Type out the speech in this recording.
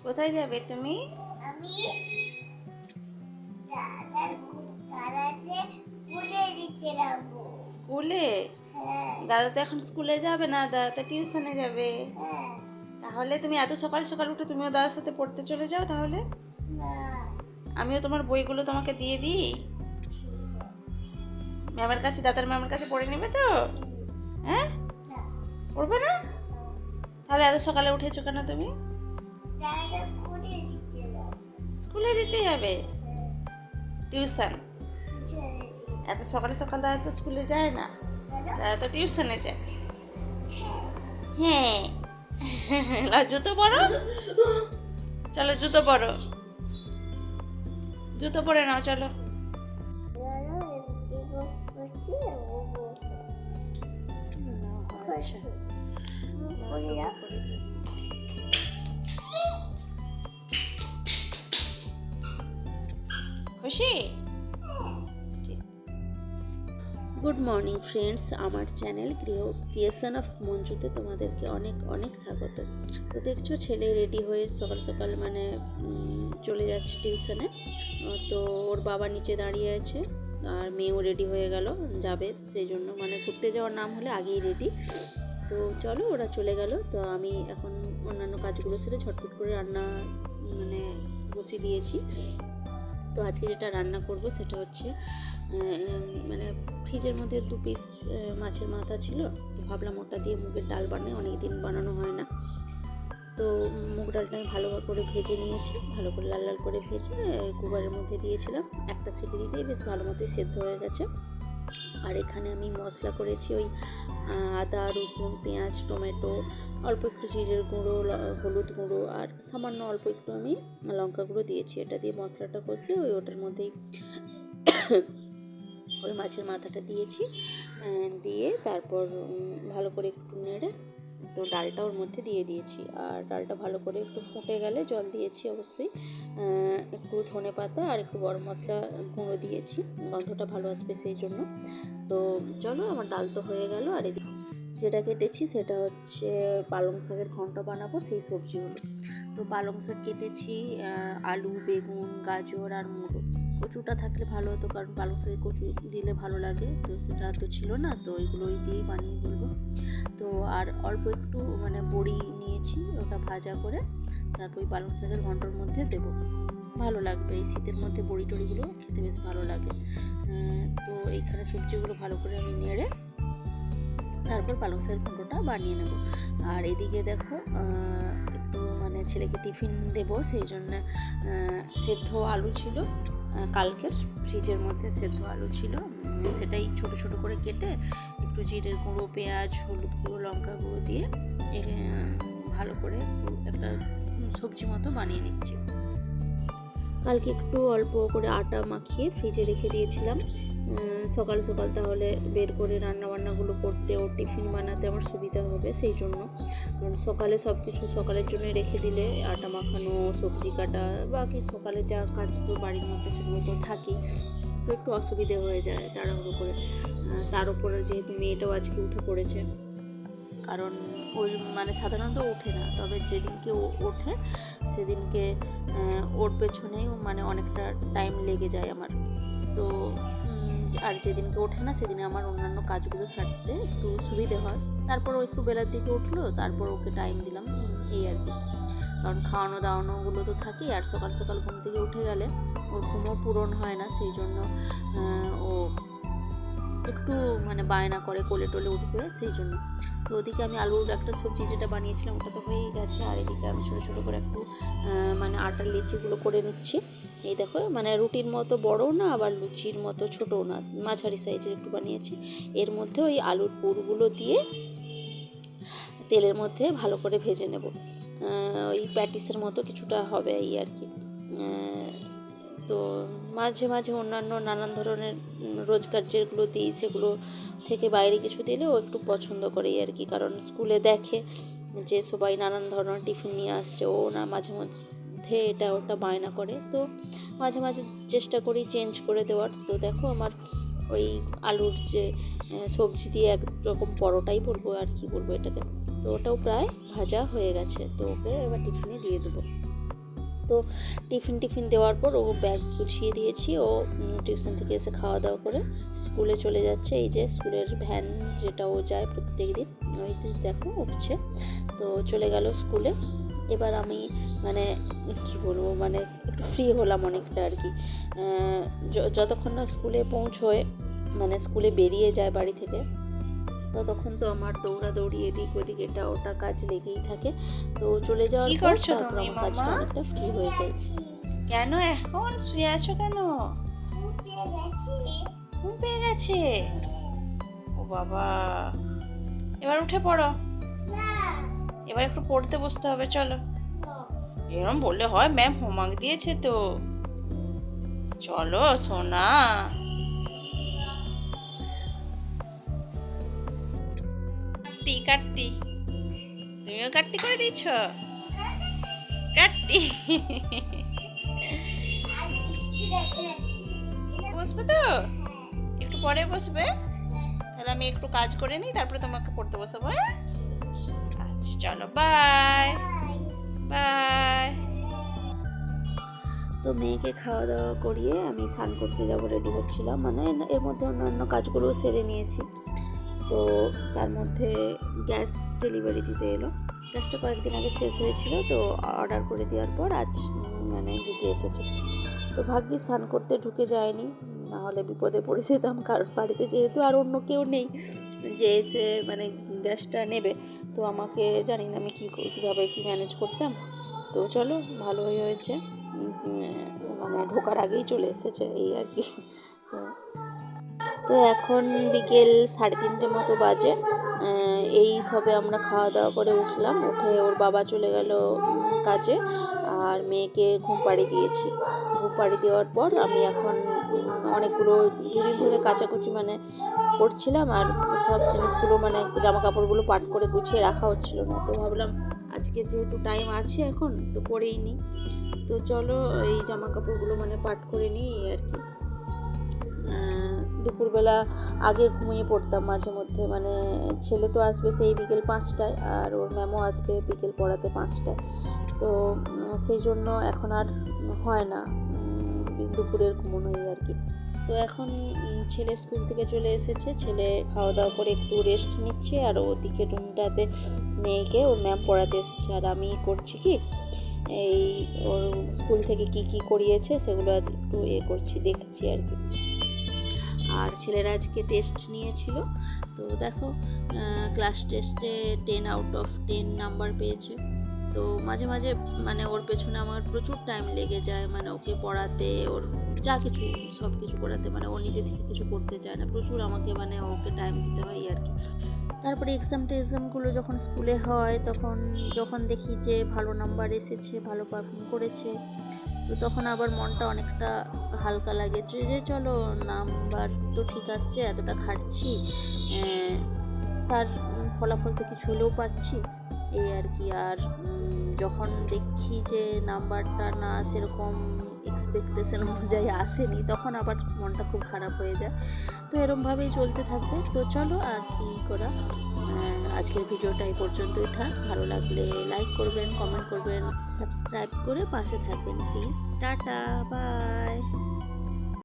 কোথায় যাবে তুমি? আমি দাদার দাদাতে স্কুলে দিতে যাবো। স্কুলে? হ্যাঁ দাদা তো এখন স্কুলে যাবে না, দাদা তো টিউশনে যাবে। হ্যাঁ। তাহলে তুমি এত সকাল সকাল উঠে তুমিও দাদার সাথে পড়তে চলে যাও তাহলে। না আমিও তোমার বইগুলো তোমাকে দিয়ে দিই। ঠিক আছে। ম্যামের কাছে, দাদার ম্যামের কাছে পড়ে নেবে তো? হ্যাঁ, না পড়বে না? তাহলে এত সকালে উঠেছো কেন তুমি? দাদা স্কুলে দিতে যাবো। স্কুলে দিতে যাবে? টিউশন? টিচারে এত সকালে সকাল দাদা তো স্কুলে যায় না, দাদা দাদা তো টিউশনে যায়। হ্যাঁ। আর জুতো পরো, চলো জুতো পরো, জুতো পরে নাও চলো। খুশি? গুড মর্নিং ফ্রেন্ডস, আমার চ্যানেল ক্রিয়েশন অফ মঞ্জুতে তোমাদেরকে অনেক অনেক স্বাগত। তো দেখছো ছেলে রেডি হয়ে সকাল সকাল মানে চলে যাচ্ছে টিউশনে। তো ওর বাবা নিচে দাঁড়িয়ে আছে আর মেয়েও রেডি হয়ে গেল যাবে, সেই জন্য মানে ঘুরতে যাওয়ার নাম হলে আগেই রেডি। তো চলো ওরা চলে গেল, তো আমি এখন অন্যান্য কাজগুলো সেরে ঝটপট করে রান্না মানে বসিয়ে দিয়েছি। তো আজকে যেটা রান্না করব সেটা হচ্ছে মানে ফ্রিজের মধ্যে 2 পিস মাছের মাথা ছিল, তো ভাবলাম ওটা দিয়ে মুগের ডাল বানাই, অনেক দিন বানানো হয় না। তো মুগ ডালটা আমি ভালো করে ভেজে নিয়েছি, ভালো করে লাল লাল করে ভেজে কুকারের মধ্যে দিয়েছিলাম, একটা সিটি দিতেই বেশ ভালো মতোই সেদ্ধ হয়ে গেছে। আর এখানে আমি মশলা করেছি ওই আদা রসুন পেঁয়াজ টমেটো, অল্প একটু জিরের গুঁড়ো হলুদ গুঁড়ো আর সামান্য অল্প একটু আমি লঙ্কা গুঁড়ো দিয়েছি। এটা দিয়ে মশলাটা কষে ওটার মধ্যেই ওই মাছের মাথাটা দিয়েছি, দিয়ে তারপর ভালো করে একটু নেড়ে তো ডালটা ওর মধ্যে দিয়ে দিয়েছি। আর ডালটা ভালো করে একটু ফুটে গেলে জল দিয়েছি অবশ্যই, একটু ধনে পাতা আর একটু গরম মশলা গুঁড়ো দিয়েছি, গন্ধটা ভালো আসবে সেই জন্য। তো চলো আমার ডাল তো হয়ে গেল। আর এদিকে যেটা কেটেছি সেটা হচ্ছে পালং শাকের ঘন্ট বানাবো, সেই সবজিগুলো। তো পালং শাক কেটেছি, আলু বেগুন গাজর আর মুলো। কচুটা থাকলে ভালো হতো, কারণ পালং শাকে কচু দিলে ভালো লাগে, তো সেটা তো ছিল না, তো ওইগুলোই দিয়েই বানিয়ে বলবো। তো আর অল্প একটু মানে বড়ি নিয়েছি, ওটা ভাজা করে তারপর ওই পালং শাকের ঘন্টর মধ্যে দেবো, ভালো লাগবে। এই শীতের মধ্যে বড়ি টড়িগুলো খেতে বেশ ভালো লাগে। তো এইখানে সবজিগুলো ভালো করে আমি নেড়ে তারপর পালং শাকের ঘন্টটা বানিয়ে নেব। আর এদিকে দেখো একটু মানে ছেলেকে টিফিন দেব, সেই জন্য সেদ্ধ আলু ছিল কালকের, ফ্রিজের মধ্যে সেদ্ধ আলু ছিল, সেটাই ছোট ছোট করে কেটে একটু জিরের গুঁড়ো পেঁয়াজ হলুদ গুঁড়ো লঙ্কা গুঁড়ো দিয়ে ভালো করে একটা সবজি মতো বানিয়ে নিচ্ছি। কালকে একটু অল্প করে আটা মাখিয়ে ফ্রিজে রেখে দিয়েছিলাম, সকাল সকাল তাহলে বের করে রান্নাবান্নাগুলো করতে ও টিফিন বানাতে আমার সুবিধা হবে সেই জন্য। কারণ সকালে সব কিছু সকালের জন্য রেখে দিলে আটা মাখানো সবজি কাটা বাকি সকালে যা কাজ তো বাড়ির মধ্যে সেগুলো তো থাকেই, তো একটু অসুবিধে হয়ে যায় তাড়াহুড়ো করে। তার উপরে যেহেতু মেয়েটাও আজকে উঠে পড়েছে, কারণ ওই মানে সাধারণত ওঠে না, তবে যেদিনকে ও ওঠে সেদিনকে ওর পেছনেই মানে অনেকটা টাইম লেগে যায় আমার। তো আর যেদিনকে ওঠে না সেদিনে আমার অন্যান্য কাজগুলো সারতে একটু সুবিধে হয়। তারপর ও একটু বেলার দিকে উঠলো, তারপর ওকে টাইম দিলাম, এই আর কি। কারণ খাওয়ানো দাওয়ানোগুলো তো থাকেই, আর সকাল সকাল ঘুম থেকে উঠে গেলে ওর ঘুমও পূরণ হয় না, সেই জন্য ও একটু মানে বায়না করে কোলে টোলে উঠবে সেই জন্য। তো ওদিকে আমি আলুর একটা সবজি যেটা বানিয়েছিলাম ওটা তো হয়েই গেছে, আর এদিকে আমি ছোটো ছোটো করে একটু মানে আটার লিচিগুলো করে নিচ্ছি। এই দেখো মানে রুটির মতো বড়ও না আবার লুচির মতো ছোটও না, মাঝারি সাইজের একটু বানিয়েছি। এর মধ্যে ওই আলুর পুরগুলো দিয়ে তেলের মধ্যে ভালো করে ভেজে নেব, ওই প্যাটিসের মতো কিছুটা হবে এই আর কি। তো মাঝে মাঝে অন্যান্য নানান ধরনের রোজগার যেগুলো দিই সেগুলো থেকে বাইরে কিছু দিলে ও একটু পছন্দ করে আর কি, কারণ স্কুলে দেখে যে সবাই নানান ধরনের টিফিন নিয়ে আসছে, ও না মাঝে মধ্যে এটা ওটা বায়না করে, তো মাঝে মাঝে চেষ্টা করি চেঞ্জ করে দেওয়ার। তো দেখো আমার ওই আলুর যে সবজি দিয়ে একরকম পরোটাই বলবো আর কি বলবো এটাকে, তো ওটাও প্রায় ভাজা হয়ে গেছে, তো ওকে এবার টিফিনে দিয়ে দেবো। তো টিফিন দেওয়ার পর ও ব্যাগ গুছিয়ে দিয়েছি। ও টিউশন থেকে এসে খাওয়া দাওয়া করে স্কুলে চলে যাচ্ছে। এই যে স্কুলের ভ্যান যেটা ও যায় প্রত্যেক দিন, ওই দেখো উঠছে। তো চলে গেল স্কুলে। এবার আমি মানে কী বলবো, মানে একটু ফ্রি হলাম অনেকটা আর কি। যতক্ষণ না স্কুলে পৌঁছোয়, মানে স্কুলে বেরিয়ে যায় বাড়ি থেকে, ততক্ষণ তো আমার দৌড়াদৌড়ি এদিক ওদিক এটা ওটা কাজ লেগেই থাকে। তো চলে যাওয়ার কি পর করছো তারপর তুমি, আমার কাজটা মামা? অনেকটা ফ্রি হয়ে যায়। কেন এখন শুয়ে আছো কেন? উঠে গেছি। ঘুম পেয়ে গেছে? ও বাবা, এবার উঠে পড়ো। না, এবার একটু পড়তে বসতে হবে, চলো। এরকম বললে হয়? ম্যাম হোমওয়ার্ক দিয়েছে তো। চলো সোনা। কাটতি কাটতি, তুমিও কাটতি করে দিচ্ছ? কাটতি বসবে তো? একটু পরে বসবে? তাহলে আমি একটু কাজ করে নিই, তারপরে তোমাকে পড়তে বসাবো। হ্যাঁ, আচ্ছা চলো, বাই বাই। তো মেয়েকে খাওয়া দাওয়া করিয়ে আমি স্নান করতে যাব রেডি হচ্ছিলাম, মানে এর মধ্যে অন্যান্য কাজগুলোও সেরে নিয়েছি। তো তার মধ্যে গ্যাস ডেলিভারি দিতে এলো। গ্যাসটা কয়েকদিন আগে শেষ হয়েছিল, তো অর্ডার করে দেওয়ার পর আজ মানে দিতে এসেছে। তো ভাগ্যিস স্নান করতে ঢুকে যায়নি, না হলে বিপদে পড়ে যেতাম। কারণ বাড়িতে যেহেতু আর অন্য কেউ নেই যে এসে মানে গ্যাসটা নেবে, তো আমাকে জানি না আমি কীভাবে কী ম্যানেজ করতাম। তো চলো, ভালোই হয়েছে, মানে ঢোকার আগেই চলে এসেছে এই আর কি। তো এখন বিকেল 3:30 মতো বাজে। এই সবে আমরা খাওয়া দাওয়া করে উঠলাম, উঠে ওর বাবা চলে গেল কাজে, আর মেয়েকে ঘুম পাড়িয়ে দিয়েছি। ঘুম পাড়িয়ে দেওয়ার পর আমি এখন অনেকগুলো দুদিন ধরে কাচাকুচি মানে করছিলাম, আর সব জিনিসগুলো মানে জামা কাপড়গুলো পাট করে গুছিয়ে রাখা হচ্ছিল না। তো ভাবলাম আজকে যেহেতু টাইম আছে এখন, তো করেই নিই। তো চলো এই জামা কাপড়গুলো মানে পাট করে নিই আর কি। দুপুরবেলা আগে ঘুমিয়ে পড়তাম মাঝে মধ্যে, মানে ছেলে তো আসবে সেই বিকেল 5টায়, আর ওর ম্যামও আসবে বিকেল পড়াতে 5টায়। তো সেই জন্য এখন আর হয় না দুপুরের ঘুমোনোই আর কি। তো এখন ছেলে স্কুল থেকে চলে এসেছে, ছেলে খাওয়া দাওয়া করে একটু রেস্ট নিচ্ছে, আর ওদিকে রুমটাতে মেয়েকে ওর ম্যাম পড়াতে এসেছে। আর আমি করছি কি, এই ওর স্কুল থেকে কি করিয়েছে সেগুলো আজ একটু করছি, দেখছি আর কি। আর ছেলেরা আজকে টেস্ট নিয়েছিল, তো দেখো ক্লাস টেস্টে 10/10 নাম্বার পেয়েছে। তো মাঝে মাঝে মানে ওর পেছনে আমার প্রচুর টাইম লেগে যায়, মানে ওকে পড়াতে, ওর যা কিছু সব কিছু করাতে, মানে ও নিজে থেকে কিছু করতে চায় না, প্রচুর আমাকে মানে ওকে টাইম দিতে হয় আর কি। তারপরে এক্সামগুলো যখন স্কুলে হয়, তখন যখন দেখি যে ভালো নাম্বার এসেছে, ভালো পারফর্ম করেছে, তো তখন আবার মনটা অনেকটা হালকা লাগে যে চলো নাম্বার তো ঠিক আসছে, এতটা খাটছি, তার ফলাফল তো কিছু হলেও পাচ্ছি এই আর কি। আর যখন দেখি যে নাম্বারটা না সেরকম এক্সপেকটেশন অনুযায়ী আসেনি, তখন আবার মনটা খুব খারাপ হয়ে যায়। তো এরমভাবেই চলতে থাকবে। তো চলো আর কি করা, আজকের ভিডিওটা এই পর্যন্তই থাক। ভালো লাগলে লাইক করবেন, কমেন্ট করবেন, সাবস্ক্রাইব করে পাশে থাকবেন প্লিজ। Tata, by.